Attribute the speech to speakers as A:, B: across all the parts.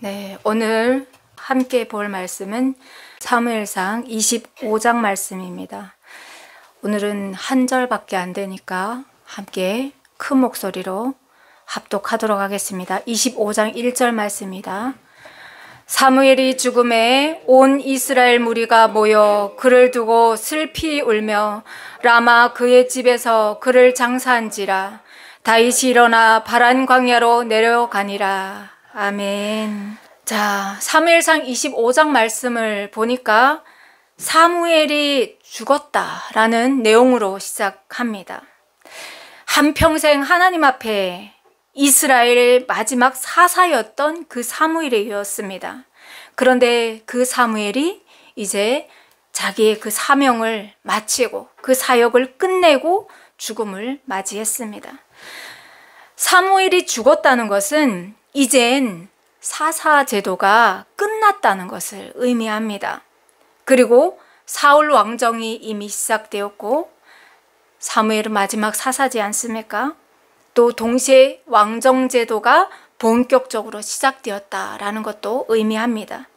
A: 네, 오늘 함께 볼 말씀은 사무엘상 25장 말씀입니다. 오늘은 한 절밖에 안 되니까 함께 큰 목소리로 합독하도록 하겠습니다. 25장 1절 말씀입니다. 사무엘이 죽음에 온 이스라엘 무리가 모여 그를 두고 슬피 울며 라마 그의 집에서 그를 장사한지라. 다윗이 일어나 바란 광야로 내려가니라. 아멘. 자, 사무엘상 25장 말씀을 보니까 사무엘이 죽었다라는 내용으로 시작합니다. 한평생 하나님 앞에 이스라엘의 마지막 사사였던 그 사무엘이었습니다. 그런데 그 사무엘이 이제 자기의 그 사명을 마치고 그 사역을 끝내고 죽음을 맞이했습니다. 사무엘이 죽었다는 것은 이젠 사사 제도가 끝났다는 것을 의미합니다. 그리고 사울 왕정이 이미 시작되었고 사무엘은 마지막 사사지 않습니까? 또 동시에 왕정 제도가 본격적으로 시작되었다라는 것도 의미합니다.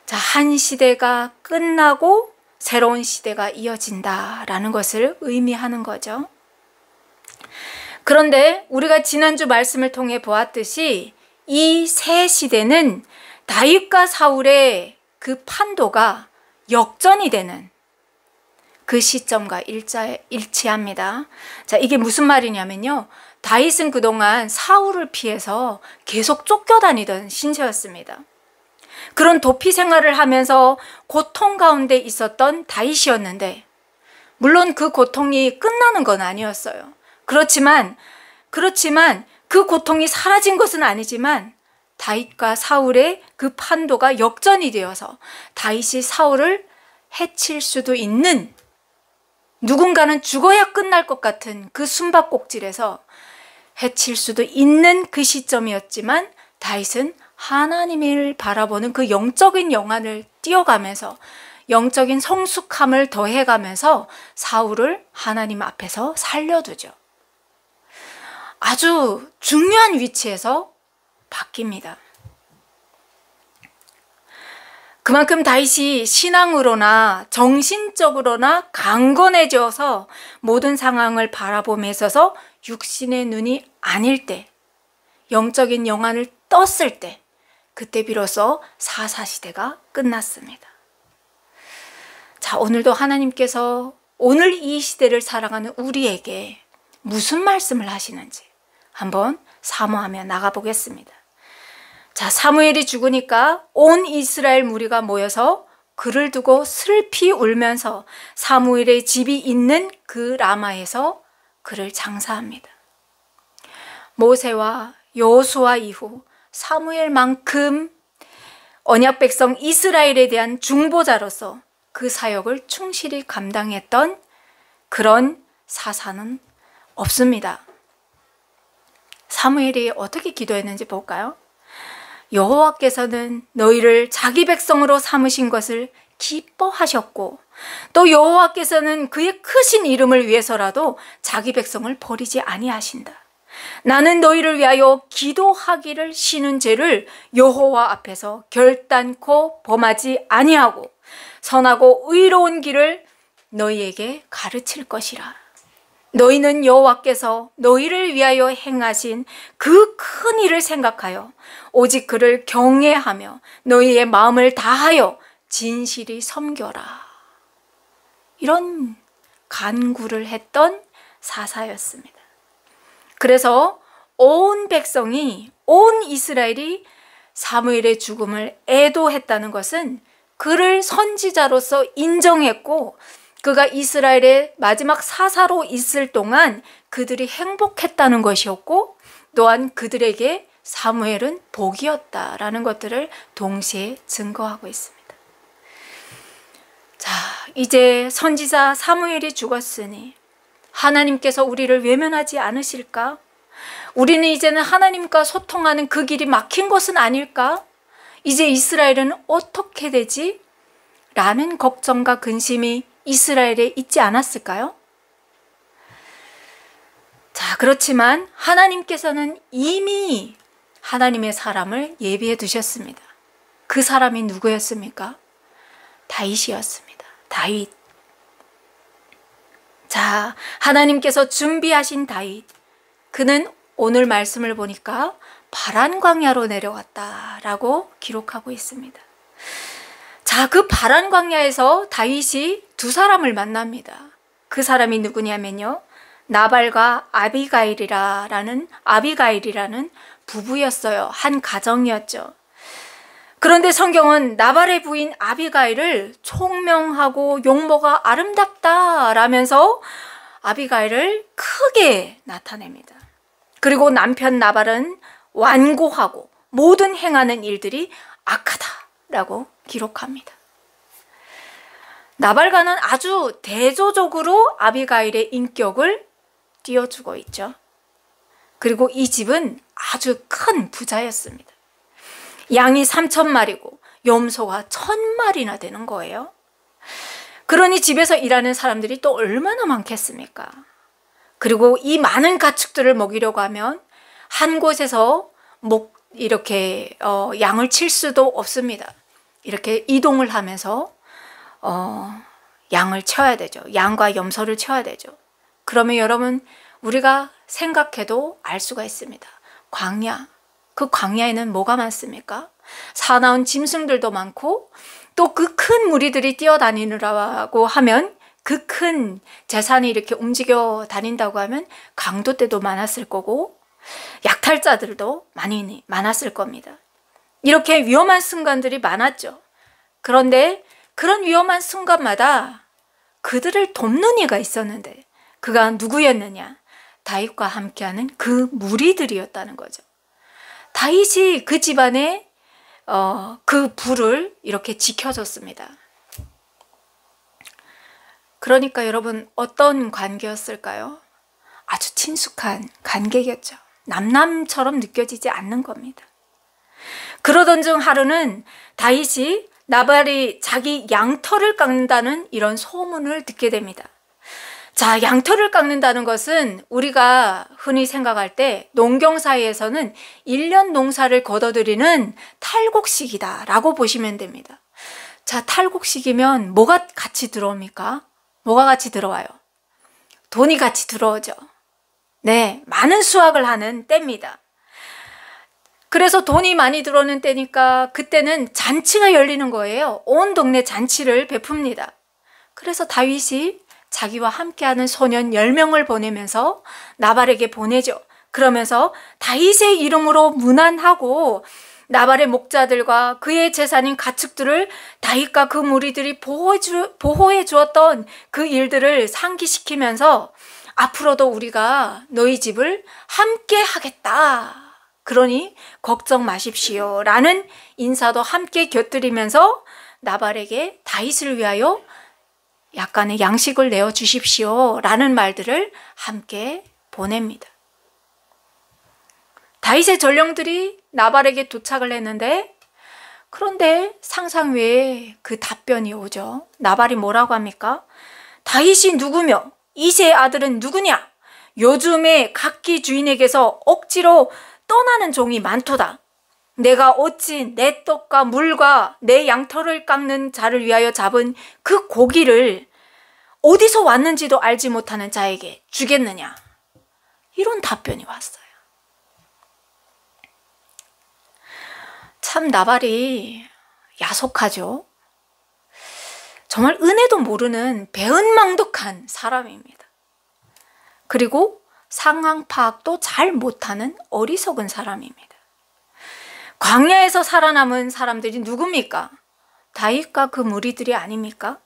A: 자, 한 시대가 끝나고 새로운 시대가 이어진다라는 것을 의미하는 거죠. 그런데 우리가 지난주 말씀을 통해 보았듯이 이 새 시대는 다윗과 사울의 그 판도가 역전이 되는 그 시점과 일치합니다. 자, 이게 무슨 말이냐면요. 다윗은 그동안 사울을 피해서 계속 쫓겨다니던 신세였습니다. 그런 도피 생활을 하면서 고통 가운데 있었던 다윗이었는데, 물론 그 고통이 끝나는 건 아니었어요. 그렇지만 그 고통이 사라진 것은 아니지만 다윗과 사울의 그 판도가 역전이 되어서 다윗이 사울을 해칠 수도 있는, 누군가는 죽어야 끝날 것 같은 그 숨바꼭질에서 해칠 수도 있는 그 시점이었지만 다윗은 하나님을 바라보는 그 영적인 영안을 띄어가면서 영적인 성숙함을 더해가면서 사울을 하나님 앞에서 살려두죠. 아주 중요한 위치에서 바뀝니다. 그만큼 다윗이 신앙으로나 정신적으로나 강건해져서 모든 상황을 바라보며 있어서 육신의 눈이 아닐 때, 영적인 영안을 떴을 때, 그때 비로소 사사시대가 끝났습니다. 자, 오늘도 하나님께서 오늘 이 시대를 살아가는 우리에게 무슨 말씀을 하시는지 한번 사모하며 나가보겠습니다. 자, 사무엘이 죽으니까 온 이스라엘 무리가 모여서 그를 두고 슬피 울면서 사무엘의 집이 있는 그 라마에서 그를 장사합니다. 모세와 여호수아 이후 사무엘만큼 언약 백성 이스라엘에 대한 중보자로서 그 사역을 충실히 감당했던 그런 사사는 없습니다. 사무엘이 어떻게 기도했는지 볼까요? 여호와께서는 너희를 자기 백성으로 삼으신 것을 기뻐하셨고 또 여호와께서는 그의 크신 이름을 위해서라도 자기 백성을 버리지 아니하신다. 나는 너희를 위하여 기도하기를 쉬는 죄를 여호와 앞에서 결단코 범하지 아니하고 선하고 의로운 길을 너희에게 가르칠 것이라. 너희는 여호와께서 너희를 위하여 행하신 그 큰 일을 생각하여 오직 그를 경외하며 너희의 마음을 다하여 진실이 섬겨라. 이런 간구를 했던 사사였습니다. 그래서 온 백성이, 온 이스라엘이 사무엘의 죽음을 애도했다는 것은 그를 선지자로서 인정했고 그가 이스라엘의 마지막 사사로 있을 동안 그들이 행복했다는 것이었고 또한 그들에게 사무엘은 복이었다라는 것들을 동시에 증거하고 있습니다. 자, 이제 선지자 사무엘이 죽었으니 하나님께서 우리를 외면하지 않으실까? 우리는 이제는 하나님과 소통하는 그 길이 막힌 것은 아닐까? 이제 이스라엘은 어떻게 되지? 라는 걱정과 근심이 이스라엘에 있지 않았을까요? 자, 그렇지만 하나님께서는 이미 하나님의 사람을 예비해 두셨습니다. 그 사람이 누구였습니까? 다윗이었습니다. 다윗. 자, 하나님께서 준비하신 다윗. 그는 오늘 말씀을 보니까 바란 광야로 내려왔다라고 기록하고 있습니다. 자, 그 바란 광야에서 다윗이 두 사람을 만납니다. 그 사람이 누구냐면요, 나발과 아비가일이라는 부부였어요. 한 가정이었죠. 그런데 성경은 나발의 부인 아비가일을 총명하고 용모가 아름답다라면서 아비가일을 크게 나타냅니다. 그리고 남편 나발은 완고하고 모든 행하는 일들이 악하다라고 기록합니다. 나발과는 아주 대조적으로 아비가일의 인격을 띄워주고 있죠. 그리고 이 집은 아주 큰 부자였습니다. 양이 3,000마리고 염소가 1,000마리나 되는 거예요. 그러니 집에서 일하는 사람들이 또 얼마나 많겠습니까? 그리고 이 많은 가축들을 먹이려고 하면 한 곳에서 이렇게 양을 칠 수도 없습니다. 이렇게 이동을 하면서 양을 쳐야 되죠. 양과 염소를 쳐야 되죠. 그러면 여러분, 우리가 생각해도 알 수가 있습니다. 광야, 그 광야에는 뭐가 많습니까? 사나운 짐승들도 많고, 또 그 큰 무리들이 뛰어다니느라고 하면, 그 큰 재산이 이렇게 움직여 다닌다고 하면 강도떼도 많았을 거고, 약탈자들도 많이 많았을 겁니다. 이렇게 위험한 순간들이 많았죠. 그런데 그런 위험한 순간마다 그들을 돕는 이가 있었는데, 그가 누구였느냐? 다윗과 함께하는 그 무리들이었다는 거죠. 다윗이 그 집안의 그 부를 이렇게 지켜줬습니다. 그러니까 여러분, 어떤 관계였을까요? 아주 친숙한 관계였죠. 남남처럼 느껴지지 않는 겁니다. 그러던 중 하루는 다윗이 나발이 자기 양털을 깎는다는 이런 소문을 듣게 됩니다. 자, 양털을 깎는다는 것은 우리가 흔히 생각할 때 농경사회에서는 1년 농사를 거둬들이는 탈곡식이다라고 보시면 됩니다. 자, 탈곡식이면 뭐가 같이 들어옵니까? 뭐가 같이 들어와요? 돈이 같이 들어오죠. 네, 많은 수확을 하는 때입니다. 그래서 돈이 많이 들어오는 때니까 그때는 잔치가 열리는 거예요. 온 동네 잔치를 베풉니다. 그래서 다윗이 자기와 함께하는 소년 10명을 보내면서 나발에게 보내죠. 그러면서 다윗의 이름으로 문안하고 나발의 목자들과 그의 재산인 가축들을 다윗과 그 무리들이 보호해 주었던 그 일들을 상기시키면서 앞으로도 우리가 너희 집을 함께 하겠다. 그러니 걱정 마십시오. 라는 인사도 함께 곁들이면서 나발에게 다윗을 위하여 약간의 양식을 내어 주십시오. 라는 말들을 함께 보냅니다. 다윗의 전령들이 나발에게 도착을 했는데, 그런데 상상 외에 그 답변이 오죠. 나발이 뭐라고 합니까? 다윗이 누구며 이새의 아들은 누구냐? 요즘에 각기 주인에게서 억지로 떠나는 종이 많도다. 내가 어찌 내 떡과 물과 내 양털을 깎는 자를 위하여 잡은 그 고기를 어디서 왔는지도 알지 못하는 자에게 주겠느냐? 이런 답변이 왔어요. 참 나발이 야속하죠. 정말 은혜도 모르는 배은망덕한 사람입니다. 그리고 상황 파악도 잘 못하는 어리석은 사람입니다. 광야에서 살아남은 사람들이 누굽니까? 다윗과 그 무리들이 아닙니까?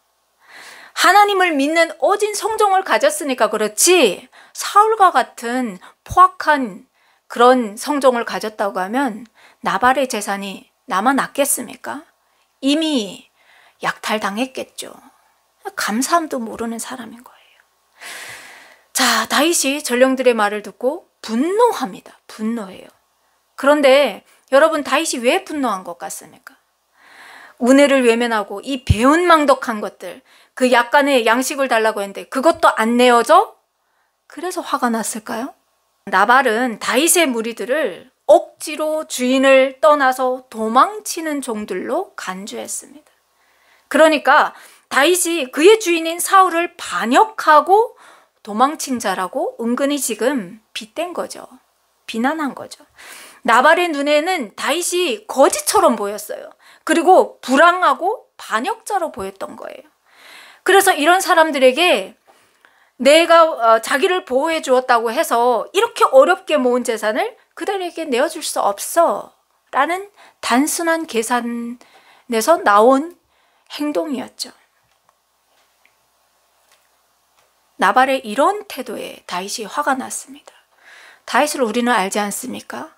A: 하나님을 믿는 어진 성종을 가졌으니까 그렇지, 사울과 같은 포악한 그런 성종을 가졌다고 하면 나발의 재산이 남아났겠습니까? 이미 약탈당했겠죠. 감사함도 모르는 사람인 거예요. 자, 다윗이 전령들의 말을 듣고 분노합니다. 분노해요. 그런데 여러분, 다윗이 왜 분노한 것 같습니까? 은혜를 외면하고 이 배은망덕한 것들, 그 약간의 양식을 달라고 했는데 그것도 안 내어져? 그래서 화가 났을까요? 나발은 다윗의 무리들을 억지로 주인을 떠나서 도망치는 종들로 간주했습니다. 그러니까 다윗이 그의 주인인 사울을 반역하고 도망친 자라고 은근히 지금 빗댄 거죠. 비난한 거죠. 나발의 눈에는 다윗이 거지처럼 보였어요. 그리고 불황하고 반역자로 보였던 거예요. 그래서 이런 사람들에게 내가 자기를 보호해 주었다고 해서 이렇게 어렵게 모은 재산을 그들에게 내어줄 수 없어 라는 단순한 계산에서 나온 행동이었죠. 나발의 이런 태도에 다윗이 화가 났습니다. 다윗을 우리는 알지 않습니까?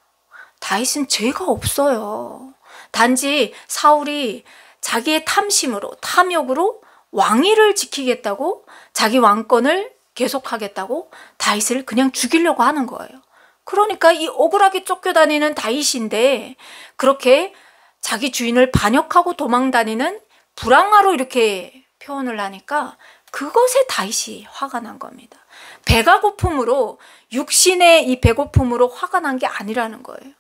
A: 다윗은 죄가 없어요. 단지 사울이 자기의 탐심으로, 탐욕으로 왕위를 지키겠다고, 자기 왕권을 계속하겠다고 다윗을 그냥 죽이려고 하는 거예요. 그러니까 이 억울하게 쫓겨다니는 다윗인데 그렇게 자기 주인을 반역하고 도망다니는 불황아로 이렇게 표현을 하니까 그것에 다윗이 화가 난 겁니다. 배가 고픔으로, 육신의 이 배고픔으로 화가 난 게 아니라는 거예요.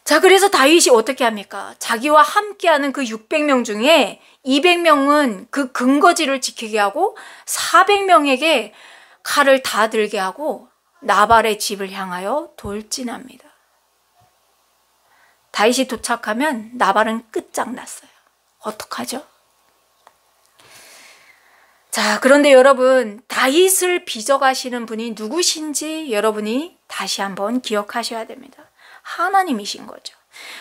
A: 자, 그래서 다윗이 어떻게 합니까? 자기와 함께하는 그 600명 중에 200명은 그 근거지를 지키게 하고 400명에게 칼을 다 들게 하고 나발의 집을 향하여 돌진합니다. 다윗이 도착하면 나발은 끝장났어요. 어떡하죠? 자, 그런데 여러분, 다윗을 빚어가시는 분이 누구신지 여러분이 다시 한번 기억하셔야 됩니다. 하나님이신 거죠.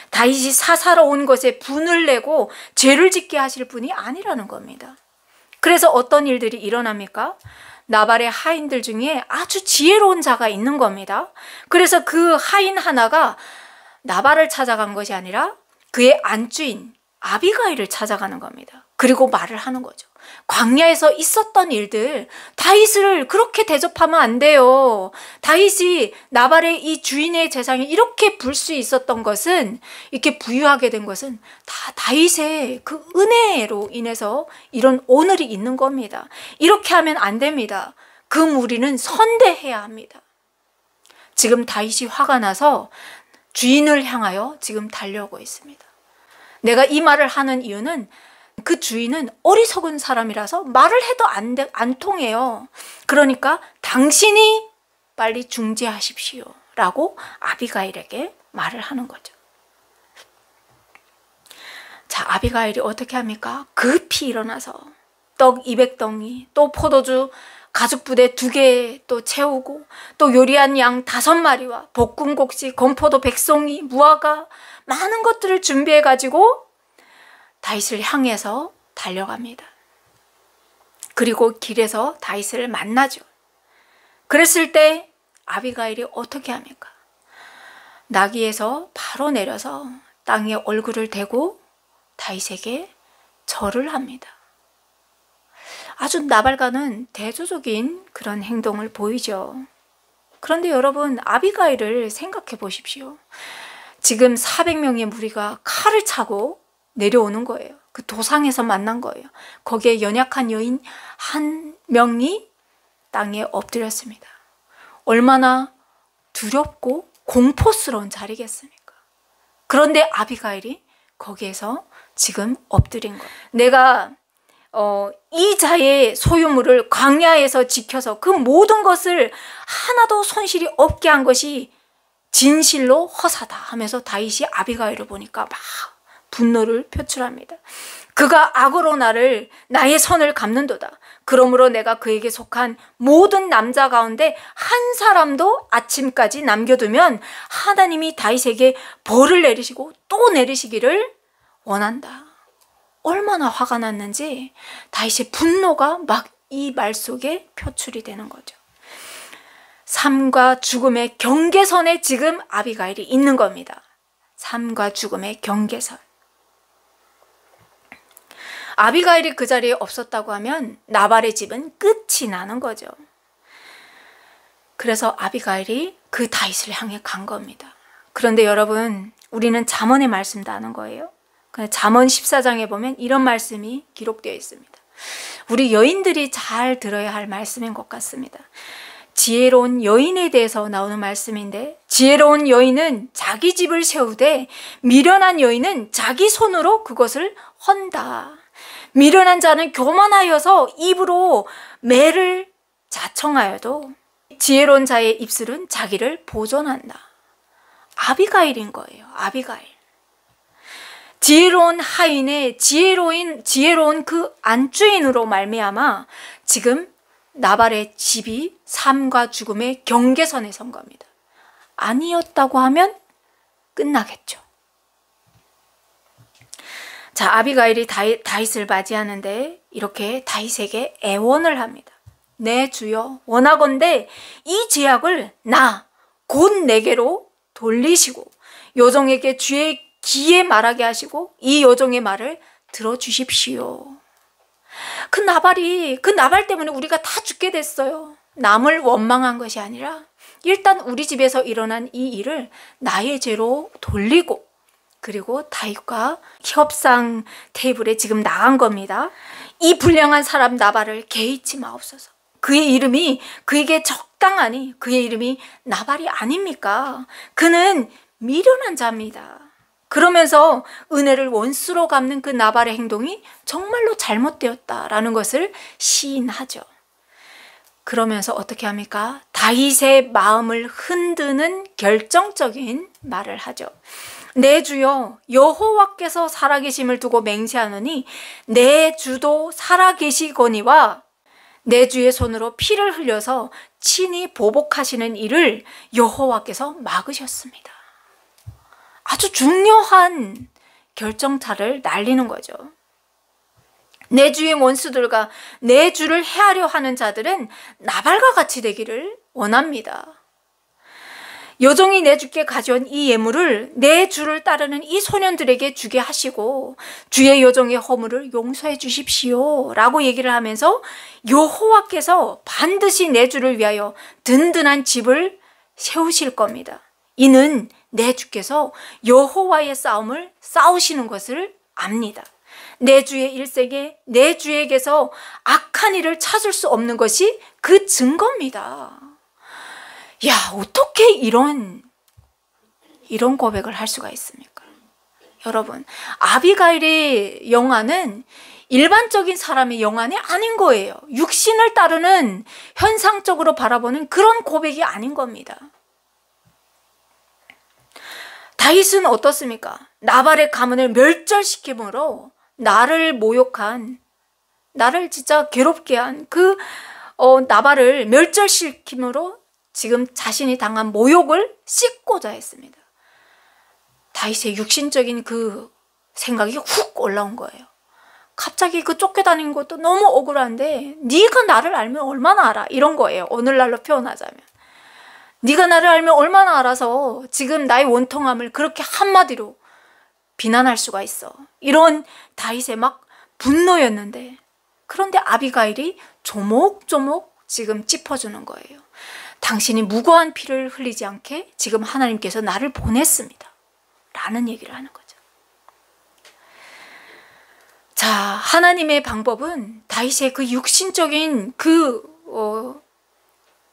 A: 다윗이 사사로 온 것에 분을 내고 죄를 짓게 하실 분이 아니라는 겁니다. 그래서 어떤 일들이 일어납니까? 나발의 하인들 중에 아주 지혜로운 자가 있는 겁니다. 그래서 그 하인 하나가 나발을 찾아간 것이 아니라 그의 안주인 아비가일을 찾아가는 겁니다. 그리고 말을 하는 거죠. 광야에서 있었던 일들, 다윗을 그렇게 대접하면 안 돼요. 다윗이 나발의 이 주인의 재산이 이렇게 불 수 있었던 것은, 이렇게 부유하게 된 것은 다 다윗의 그 은혜로 인해서 이런 오늘이 있는 겁니다. 이렇게 하면 안 됩니다. 그 무리는 선대해야 합니다. 지금 다윗이 화가 나서 주인을 향하여 지금 달려오고 있습니다. 내가 이 말을 하는 이유는 그 주인은 어리석은 사람이라서 말을 해도 안 통해요. 그러니까 당신이 빨리 중재하십시오 라고 아비가일에게 말을 하는 거죠. 자, 아비가일이 어떻게 합니까? 급히 일어나서 떡 200덩이, 또 포도주 가죽부대 2개 또 채우고, 또 요리한 양 5마리와 볶음국시, 건포도 100송이, 무화과 많은 것들을 준비해 가지고 다윗을 향해서 달려갑니다. 그리고 길에서 다윗을 만나죠. 그랬을 때 아비가일이 어떻게 합니까? 나귀에서 바로 내려서 땅에 얼굴을 대고 다윗에게 절을 합니다. 아주 나발과는 대조적인 그런 행동을 보이죠. 그런데 여러분, 아비가일을 생각해 보십시오. 지금 400명의 무리가 칼을 차고 내려오는 거예요. 그 도상에서 만난 거예요. 거기에 연약한 여인 한 명이 땅에 엎드렸습니다. 얼마나 두렵고 공포스러운 자리겠습니까? 그런데 아비가일이 거기에서 지금 엎드린 거예요. 내가 이 자의 소유물을 광야에서 지켜서 그 모든 것을 하나도 손실이 없게 한 것이 진실로 허사다 하면서 다윗이 아비가일을 보니까 막 분노를 표출합니다. 그가 악으로 나의 선을 갚는도다. 그러므로 내가 그에게 속한 모든 남자 가운데 한 사람도 아침까지 남겨두면 하나님이 다윗에게 벌을 내리시고 또 내리시기를 원한다. 얼마나 화가 났는지 다윗의 분노가 막 이 말 속에 표출이 되는 거죠. 삶과 죽음의 경계선에 지금 아비가일이 있는 겁니다. 삶과 죽음의 경계선. 아비가일이 그 자리에 없었다고 하면 나발의 집은 끝이 나는 거죠. 그래서 아비가일이 그 다윗을 향해 간 겁니다. 그런데 여러분, 우리는 잠언의 말씀도 아는 거예요. 잠언 14장에 보면 이런 말씀이 기록되어 있습니다. 우리 여인들이 잘 들어야 할 말씀인 것 같습니다. 지혜로운 여인에 대해서 나오는 말씀인데, 지혜로운 여인은 자기 집을 세우되 미련한 여인은 자기 손으로 그것을 헌다. 미련한 자는 교만하여서 입으로 매를 자청하여도 지혜로운 자의 입술은 자기를 보존한다. 아비가일인 거예요. 아비가일. 지혜로운 하인의 지혜로운 그 안주인으로 말미암아 지금 나발의 집이 삶과 죽음의 경계선에 선 겁니다. 아니었다고 하면 끝나겠죠. 자, 아비가일이 다윗을 맞이하는데 이렇게 다윗에게 애원을 합니다. 내 주여, 원하건대 이 제약을 곧 내게로 돌리시고 요종에게 주의 귀에 말하게 하시고 이 요종의 말을 들어주십시오. 그 나발 때문에 우리가 다 죽게 됐어요. 남을 원망한 것이 아니라 일단 우리 집에서 일어난 이 일을 나의 죄로 돌리고, 그리고 다윗과 협상 테이블에 지금 나간 겁니다. 이 불량한 사람 나발을 개의치 마옵소서. 그의 이름이 그에게 적당하니 그의 이름이 나발이 아닙니까? 그는 미련한 자입니다. 그러면서 은혜를 원수로 갚는 그 나발의 행동이 정말로 잘못되었다라는 것을 시인하죠. 그러면서 어떻게 합니까? 다윗의 마음을 흔드는 결정적인 말을 하죠. 내 주여, 여호와께서 살아계심을 두고 맹세하노니 내 주도 살아계시거니와 내 주의 손으로 피를 흘려서 친히 보복하시는 일을 여호와께서 막으셨습니다. 아주 중요한 결정타를 날리는 거죠. 내 주의 원수들과 내 주를 해하려 하는 자들은 나발과 같이 되기를 원합니다. 요종이 내 주께 가져온 이 예물을 내 주를 따르는 이 소년들에게 주게 하시고 주의 요종의 허물을 용서해 주십시오 라고 얘기를 하면서 여호와께서 반드시 내 주를 위하여 든든한 집을 세우실 겁니다. 이는 내 주께서 여호와의 싸움을 싸우시는 것을 압니다. 내 주의 일생에 내 주에게서 악한 일을 찾을 수 없는 것이 그 증거입니다. 야, 어떻게 이런 고백을 할 수가 있습니까? 여러분, 아비가일의 영화는 일반적인 사람의 영화는 아닌 거예요. 육신을 따르는 현상적으로 바라보는 그런 고백이 아닌 겁니다. 다윗은 어떻습니까? 나발의 가문을 멸절시킴으로 나를 모욕한, 나를 진짜 괴롭게 한 그 나발을 멸절시킴으로 지금 자신이 당한 모욕을 씻고자 했습니다. 다윗의 육신적인 그 생각이 훅 올라온 거예요. 갑자기 그 쫓겨다니는 것도 너무 억울한데 네가 나를 알면 얼마나 알아? 이런 거예요. 오늘날로 표현하자면. 네가 나를 알면 얼마나 알아서 지금 나의 원통함을 그렇게 한마디로 비난할 수가 있어. 이런 다윗의 막 분노였는데, 그런데 아비가일이 조목조목 지금 짚어주는 거예요. 당신이 무고한 피를 흘리지 않게 지금 하나님께서 나를 보냈습니다 라는 얘기를 하는 거죠. 자, 하나님의 방법은 다윗의 그 육신적인 그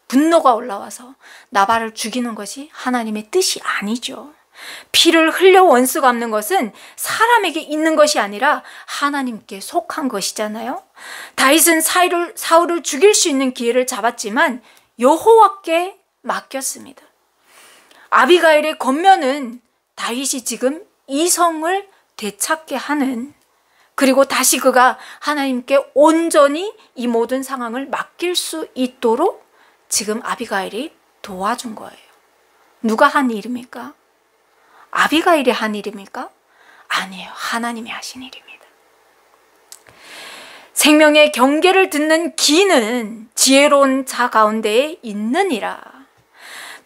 A: 분노가 올라와서 나발을 죽이는 것이 하나님의 뜻이 아니죠. 피를 흘려 원수 갚는 것은 사람에게 있는 것이 아니라 하나님께 속한 것이잖아요. 다윗은 사울을 죽일 수 있는 기회를 잡았지만 여호와께 맡겼습니다. 아비가일의 권면은 다윗이 지금 이성을 되찾게 하는, 그리고 다시 그가 하나님께 온전히 이 모든 상황을 맡길 수 있도록 지금 아비가일이 도와준 거예요. 누가 한 일입니까? 아비가일이 한 일입니까? 아니에요. 하나님이 하신 일입니다. 생명의 경계를 듣는 기는 지혜로운 자 가운데에 있느니라.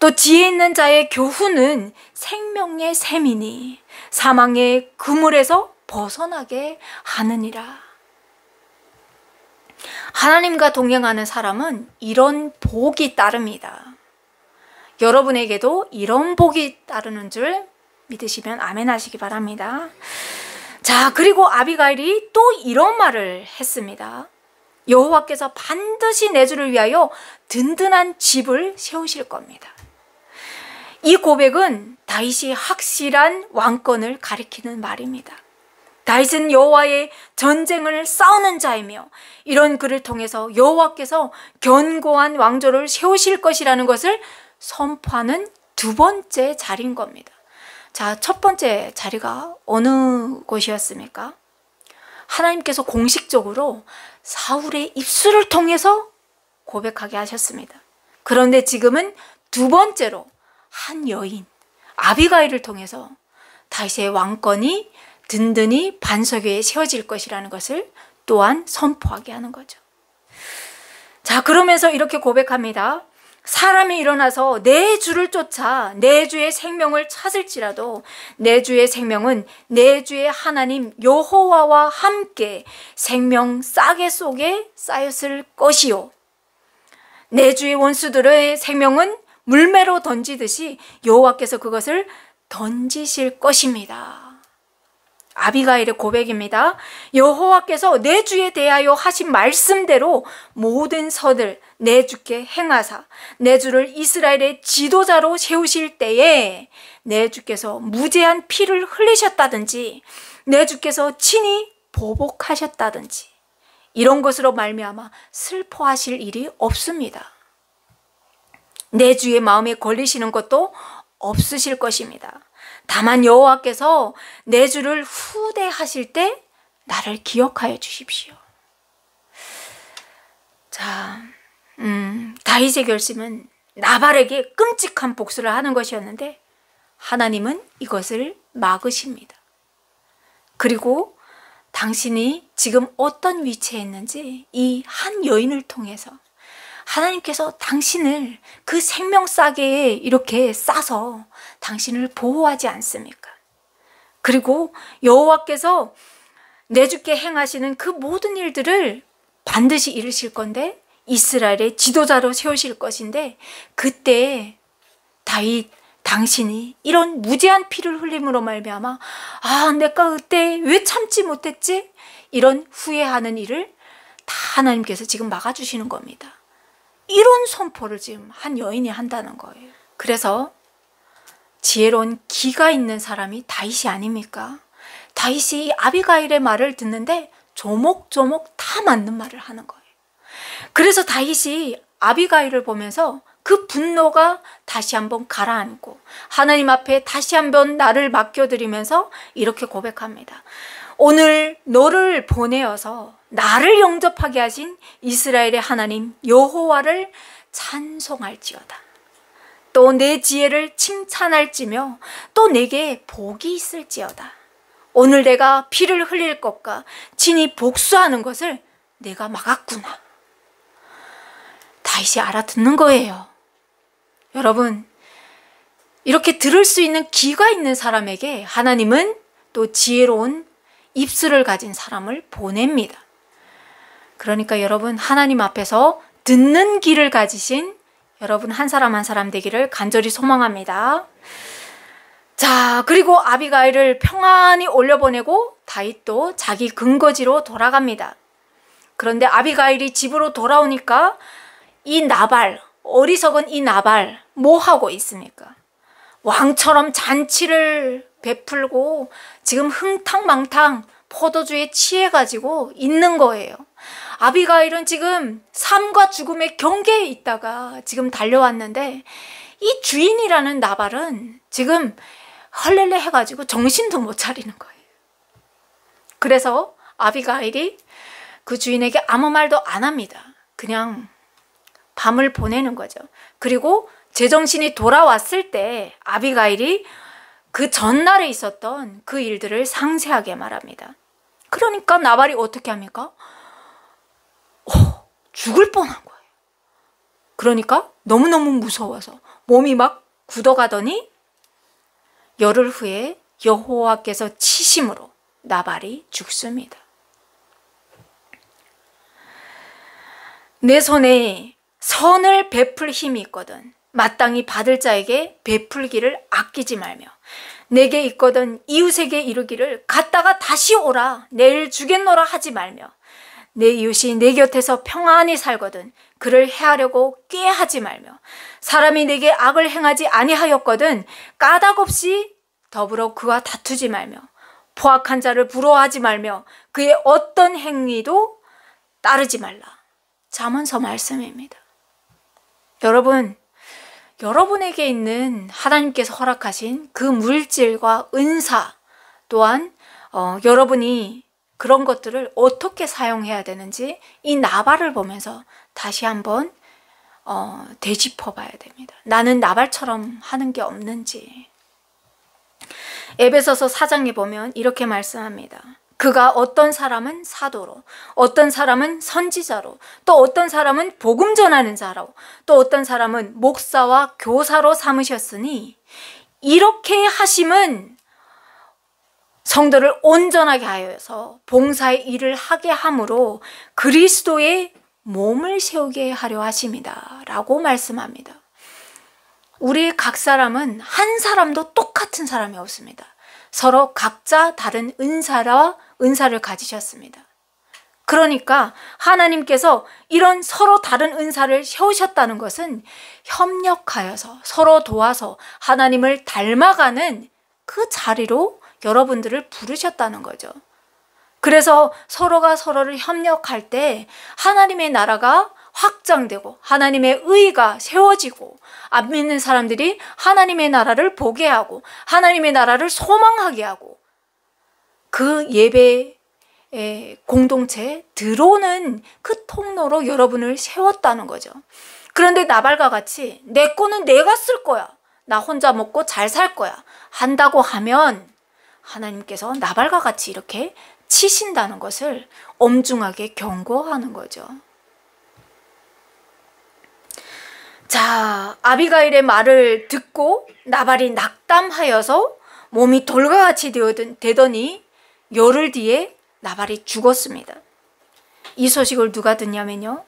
A: 또 지혜 있는 자의 교훈은 생명의 샘이니 사망의 그물에서 벗어나게 하느니라. 하나님과 동행하는 사람은 이런 복이 따릅니다. 여러분에게도 이런 복이 따르는 줄 믿으시면 아멘 하시기 바랍니다. 자, 그리고 아비가일이 또 이런 말을 했습니다. 여호와께서 반드시 내 주를 위하여 든든한 집을 세우실 겁니다. 이 고백은 다윗이 확실한 왕권을 가리키는 말입니다. 다윗은 여호와의 전쟁을 싸우는 자이며 이런 그를 통해서 여호와께서 견고한 왕조를 세우실 것이라는 것을 선포하는 두 번째 자리인 겁니다. 자, 첫 번째 자리가 어느 곳이었습니까? 하나님께서 공식적으로 사울의 입술을 통해서 고백하게 하셨습니다. 그런데 지금은 두 번째로 한 여인 아비가일을 통해서 다윗의 왕권이 든든히 반석 위에 세워질 것이라는 것을 또한 선포하게 하는 거죠. 자, 그러면서 이렇게 고백합니다. 사람이 일어나서 내 주를 쫓아 내 주의 생명을 찾을지라도 내 주의 생명은 내 주의 하나님 여호와와 함께 생명 싸개 속에 쌓였을 것이요, 내 주의 원수들의 생명은 물매로 던지듯이 여호와께서 그것을 던지실 것입니다. 아비가일의 고백입니다. 여호와께서 내 주에 대하여 하신 말씀대로 모든 선을 내 주께 행하사 내 주를 이스라엘의 지도자로 세우실 때에 내 주께서 무죄한 피를 흘리셨다든지 내 주께서 친히 보복하셨다든지 이런 것으로 말미암아 슬퍼하실 일이 없습니다. 내 주의 마음에 걸리시는 것도 없으실 것입니다. 다만 여호와께서 내 주를 후대하실 때 나를 기억하여 주십시오. 자, 다윗의 결심은 나발에게 끔찍한 복수를 하는 것이었는데 하나님은 이것을 막으십니다. 그리고 당신이 지금 어떤 위치에 있는지 이 한 여인을 통해서 하나님께서 당신을 그 생명 싸개에 이렇게 싸서 당신을 보호하지 않습니까? 그리고 여호와께서 내 주께 행하시는 그 모든 일들을 반드시 이루실 건데 이스라엘의 지도자로 세우실 것인데 그때 다윗 당신이 이런 무죄한 피를 흘림으로 말미암아 내가 그때 왜 참지 못했지? 이런 후회하는 일을 다 하나님께서 지금 막아주시는 겁니다. 이런 선포를 지금 한 여인이 한다는 거예요. 그래서 지혜로운 기가 있는 사람이 다윗이 아닙니까? 다윗이 아비가일의 말을 듣는데 조목조목 다 맞는 말을 하는 거예요. 그래서 다윗이 아비가일을 보면서 그 분노가 다시 한번 가라앉고 하나님 앞에 다시 한번 나를 맡겨드리면서 이렇게 고백합니다. 오늘 너를 보내어서 나를 영접하게 하신 이스라엘의 하나님 여호와를 찬송할지어다. 또 내 지혜를 칭찬할지며 또 내게 복이 있을지어다. 오늘 내가 피를 흘릴 것과 친히 복수하는 것을 내가 막았구나. 다윗이 알아듣는 거예요. 여러분, 이렇게 들을 수 있는 귀가 있는 사람에게 하나님은 또 지혜로운 입술을 가진 사람을 보냅니다. 그러니까 여러분, 하나님 앞에서 듣는 귀를 가지신 여러분 한 사람 한 사람 되기를 간절히 소망합니다. 자, 그리고 아비가일을 평안히 올려보내고 다윗도 자기 근거지로 돌아갑니다. 그런데 아비가일이 집으로 돌아오니까 이 나발, 어리석은 이 나발 뭐 하고 있습니까? 왕처럼 잔치를 베풀고 지금 흥탕망탕 포도주에 취해가지고 있는 거예요. 아비가일은 지금 삶과 죽음의 경계에 있다가 지금 달려왔는데 이 주인이라는 나발은 지금 헐렐레 해가지고 정신도 못 차리는 거예요. 그래서 아비가일이 그 주인에게 아무 말도 안 합니다. 그냥 밤을 보내는 거죠. 그리고 제정신이 돌아왔을 때 아비가일이 그 전날에 있었던 그 일들을 상세하게 말합니다. 그러니까 나발이 어떻게 합니까? 죽을 뻔한 거예요. 그러니까 너무너무 무서워서 몸이 막 굳어가더니 열흘 후에 여호와께서 치심으로 나발이 죽습니다. 내 손에 선을 베풀 힘이 있거든 마땅히 받을 자에게 베풀기를 아끼지 말며 내게 있거든 이웃에게 이르기를 갔다가 다시 오라 내일 주겠노라 하지 말며 내 이웃이 내 곁에서 평안히 살거든 그를 해하려고 꾀하지 말며 사람이 내게 악을 행하지 아니하였거든 까닭없이 더불어 그와 다투지 말며 포악한 자를 부러워하지 말며 그의 어떤 행위도 따르지 말라. 잠언서 말씀입니다. 여러분, 여러분에게 있는 하나님께서 허락하신 그 물질과 은사 또한 여러분이 그런 것들을 어떻게 사용해야 되는지 이 나발을 보면서 다시 한번 되짚어 봐야 됩니다. 나는 나발처럼 하는 게 없는지. 에베소서 4장에 보면 이렇게 말씀합니다. 그가 어떤 사람은 사도로, 어떤 사람은 선지자로, 또 어떤 사람은 복음 전하는 자로, 또 어떤 사람은 목사와 교사로 삼으셨으니 이렇게 하심은 성도를 온전하게 하여서 봉사의 일을 하게 함으로 그리스도의 몸을 세우게 하려 하심이다 라고 말씀합니다. 우리 각 사람은 한 사람도 똑같은 사람이 없습니다. 서로 각자 다른 은사를 가지셨습니다. 그러니까 하나님께서 이런 서로 다른 은사를 세우셨다는 것은 협력하여서 서로 도와서 하나님을 닮아가는 그 자리로 여러분들을 부르셨다는 거죠. 그래서 서로가 서로를 협력할 때 하나님의 나라가 확장되고 하나님의 의가 세워지고 안 믿는 사람들이 하나님의 나라를 보게 하고 하나님의 나라를 소망하게 하고 그 예배 공동체에 들어오는 그 통로로 여러분을 세웠다는 거죠. 그런데 나발과 같이 내 거는 내가 쓸 거야, 나 혼자 먹고 잘 살 거야 한다고 하면 하나님께서 나발과 같이 이렇게 치신다는 것을 엄중하게 경고하는 거죠. 자, 아비가일의 말을 듣고 나발이 낙담하여서 몸이 돌과 같이 되더니 열흘 뒤에 나발이 죽었습니다. 이 소식을 누가 듣냐면요,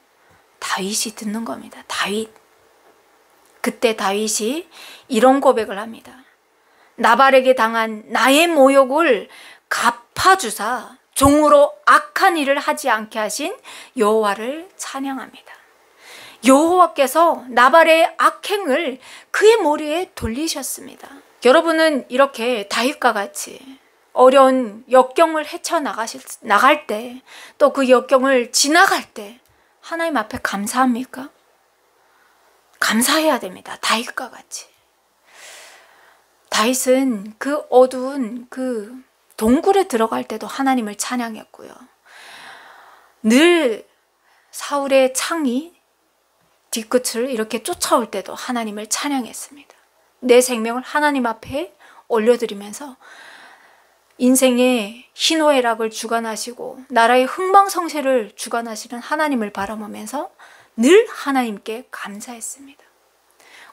A: 다윗이 듣는 겁니다. 다윗. 그때 다윗이 이런 고백을 합니다. 나발에게 당한 나의 모욕을 갚아주사 종으로 악한 일을 하지 않게 하신 여호와를 찬양합니다. 여호와께서 나발의 악행을 그의 머리에 돌리셨습니다. 여러분은 이렇게 다윗과 같이 어려운 역경을 헤쳐나갈 때, 또 그 역경을 지나갈 때 하나님 앞에 감사합니까? 감사해야 됩니다. 다윗과 같이. 다윗은 그 어두운 그 동굴에 들어갈 때도 하나님을 찬양했고요. 늘 사울의 창이 뒤끝을 이렇게 쫓아올 때도 하나님을 찬양했습니다. 내 생명을 하나님 앞에 올려드리면서 인생의 희노애락을 주관하시고 나라의 흥망성쇠를 주관하시는 하나님을 바라보면서 늘 하나님께 감사했습니다.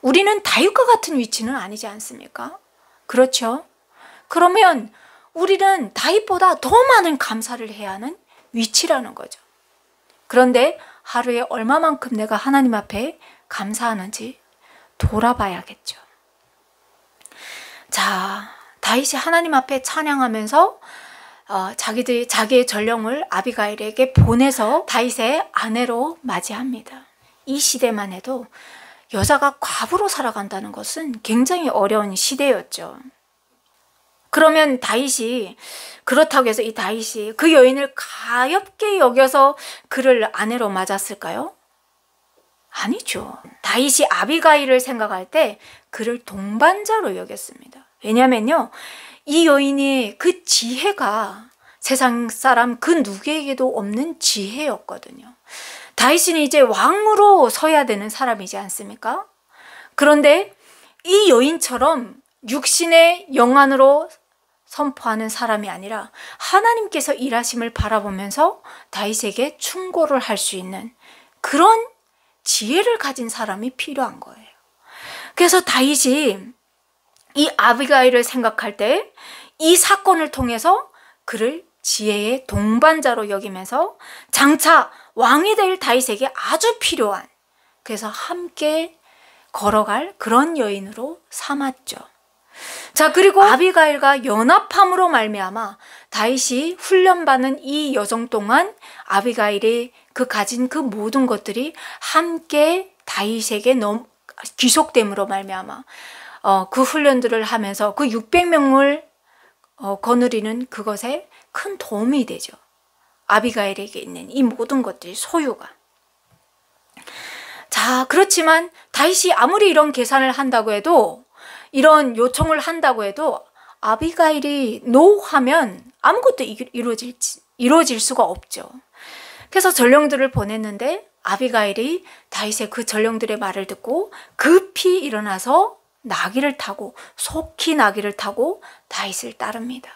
A: 우리는 다윗과 같은 위치는 아니지 않습니까? 그렇죠? 그러면 우리는 다윗보다 더 많은 감사를 해야 하는 위치라는 거죠. 그런데 하루에 얼마만큼 내가 하나님 앞에 감사하는지 돌아봐야겠죠. 자, 다윗이 하나님 앞에 찬양하면서 자기의 전령을 아비가일에게 보내서 다윗의 아내로 맞이합니다. 이 시대만 해도 여자가 과부로 살아간다는 것은 굉장히 어려운 시대였죠. 그러면 다윗이, 그렇다고 해서 이 다윗이 그 여인을 가엾게 여겨서 그를 아내로 맞았을까요? 아니죠. 다윗이 아비가일을 생각할 때 그를 동반자로 여겼습니다. 왜냐면요, 이 여인이 그 지혜가 세상 사람 그 누구에게도 없는 지혜였거든요. 다윗은 이제 왕으로 서야 되는 사람이지 않습니까? 그런데 이 여인처럼 육신의 영안으로 선포하는 사람이 아니라 하나님께서 일하심을 바라보면서 다윗에게 충고를 할 수 있는 그런 지혜를 가진 사람이 필요한 거예요. 그래서 다윗이 이 아비가일을 생각할 때 이 사건을 통해서 그를 지혜의 동반자로 여기면서 장차 왕이 될 다윗에게 아주 필요한, 그래서 함께 걸어갈 그런 여인으로 삼았죠. 자, 그리고 아비가일과 연합함으로 말미암아 다윗이 훈련받는 이 여정 동안 아비가일이 가진 그 모든 것들이 함께 다윗에게 귀속됨으로 말미암아 그 훈련들을 하면서 그 600명을 거느리는 그것에 큰 도움이 되죠. 아비가일에게 있는 이 모든 것들이 소유가. 자, 그렇지만 다윗이 아무리 이런 계산을 한다고 해도, 이런 요청을 한다고 해도 아비가일이 노하면 아무것도 이루어질 수가 없죠. 그래서 전령들을 보냈는데 아비가일이 다윗의 그 전령들의 말을 듣고 급히 일어나서 나귀를 타고, 속히 나귀를 타고 다윗을 따릅니다.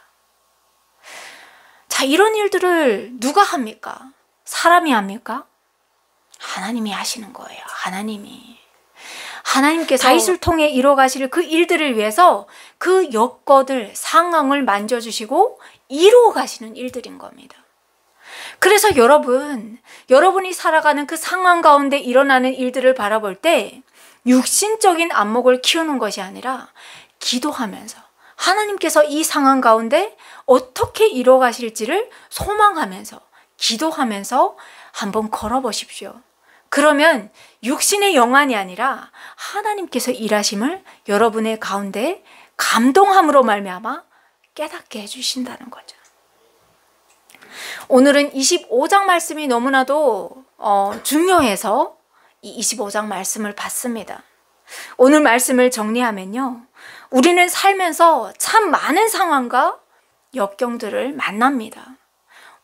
A: 자, 이런 일들을 누가 합니까? 사람이 합니까? 하나님이 하시는 거예요. 하나님께서 다윗을 통해 이루어가실 그 일들을 위해서 그 여건을, 상황을 만져주시고 이루어가시는 일들인 겁니다. 그래서 여러분이 살아가는 그 상황 가운데 일어나는 일들을 바라볼 때 육신적인 안목을 키우는 것이 아니라 기도하면서 하나님께서 이 상황 가운데 어떻게 이루어가실지를 소망하면서, 기도하면서 한번 걸어보십시오. 그러면 육신의 영안이 아니라 하나님께서 일하심을 여러분의 가운데 감동함으로 말미암아 깨닫게 해주신다는 거죠. 오늘은 25장 말씀이 너무나도 중요해서 이 25장 말씀을 봤습니다. 오늘 말씀을 정리하면요, 우리는 살면서 참 많은 상황과 역경들을 만납니다.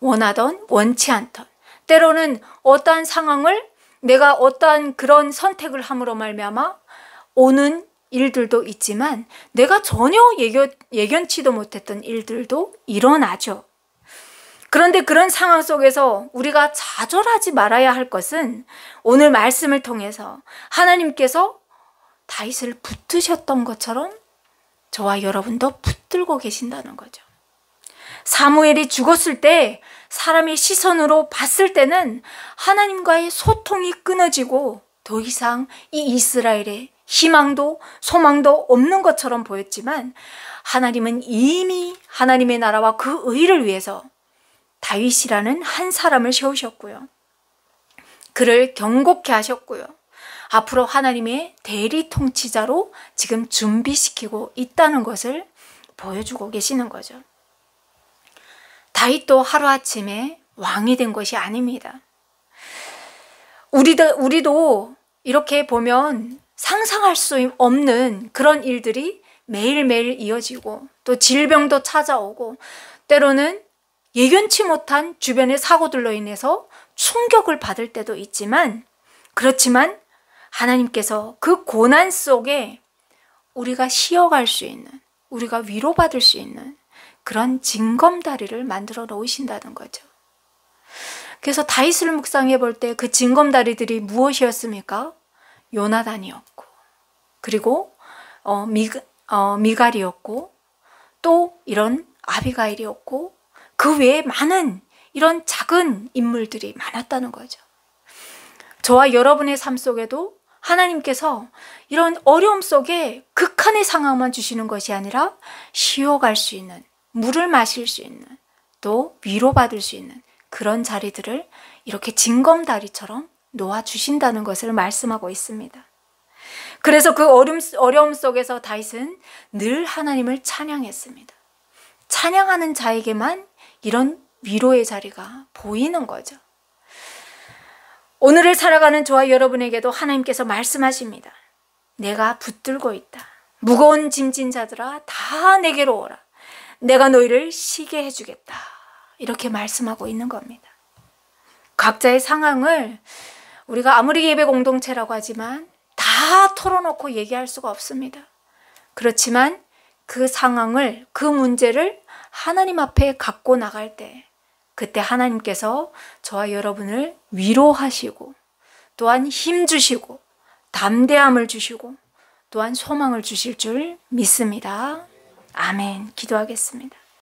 A: 원하던 원치 않던, 때로는 어떠한 상황을 내가 어떠한 그런 선택을 함으로 말미암아 오는 일들도 있지만 내가 전혀 예견치도 못했던 일들도 일어나죠. 그런데 그런 상황 속에서 우리가 좌절하지 말아야 할 것은 오늘 말씀을 통해서 하나님께서 다윗을 붙드셨던 것처럼 저와 여러분도 붙들고 계신다는 거죠. 사무엘이 죽었을 때 사람의 시선으로 봤을 때는 하나님과의 소통이 끊어지고 더 이상 이 이스라엘의 희망도 소망도 없는 것처럼 보였지만, 하나님은 이미 하나님의 나라와 그 의를 위해서 다윗이라는 한 사람을 세우셨고요, 그를 경고케 하셨고요, 앞으로 하나님의 대리 통치자로 지금 준비시키고 있다는 것을 보여주고 계시는 거죠. 다윗도 하루아침에 왕이 된 것이 아닙니다. 우리도 이렇게 보면 상상할 수 없는 그런 일들이 매일매일 이어지고, 또 질병도 찾아오고, 때로는 예견치 못한 주변의 사고들로 인해서 충격을 받을 때도 있지만, 그렇지만 하나님께서 그 고난 속에 우리가 쉬어갈 수 있는, 우리가 위로받을 수 있는 그런 징검다리를 만들어 놓으신다는 거죠. 그래서 다윗을 묵상해 볼 때 그 징검다리들이 무엇이었습니까? 요나단이었고, 그리고 미갈이었고, 또 이런 아비가일이었고, 그 외에 많은 이런 작은 인물들이 많았다는 거죠. 저와 여러분의 삶 속에도 하나님께서 이런 어려움 속에 극한의 상황만 주시는 것이 아니라 쉬어갈 수 있는, 물을 마실 수 있는, 또 위로받을 수 있는 그런 자리들을 이렇게 징검다리처럼 놓아주신다는 것을 말씀하고 있습니다. 그래서 그 어려움 속에서 다윗은 늘 하나님을 찬양했습니다. 찬양하는 자에게만 이런 위로의 자리가 보이는 거죠. 오늘을 살아가는 저와 여러분에게도 하나님께서 말씀하십니다. 내가 붙들고 있다. 무거운 짐진 자들아 다 내게로 오라. 내가 너희를 쉬게 해주겠다. 이렇게 말씀하고 있는 겁니다. 각자의 상황을 우리가 아무리 예배 공동체라고 하지만 다 털어놓고 얘기할 수가 없습니다. 그렇지만 그 상황을, 그 문제를 하나님 앞에 갖고 나갈 때, 그때 하나님께서 저와 여러분을 위로하시고, 또한 힘 주시고, 담대함을 주시고, 또한 소망을 주실 줄 믿습니다. 아멘. 기도하겠습니다.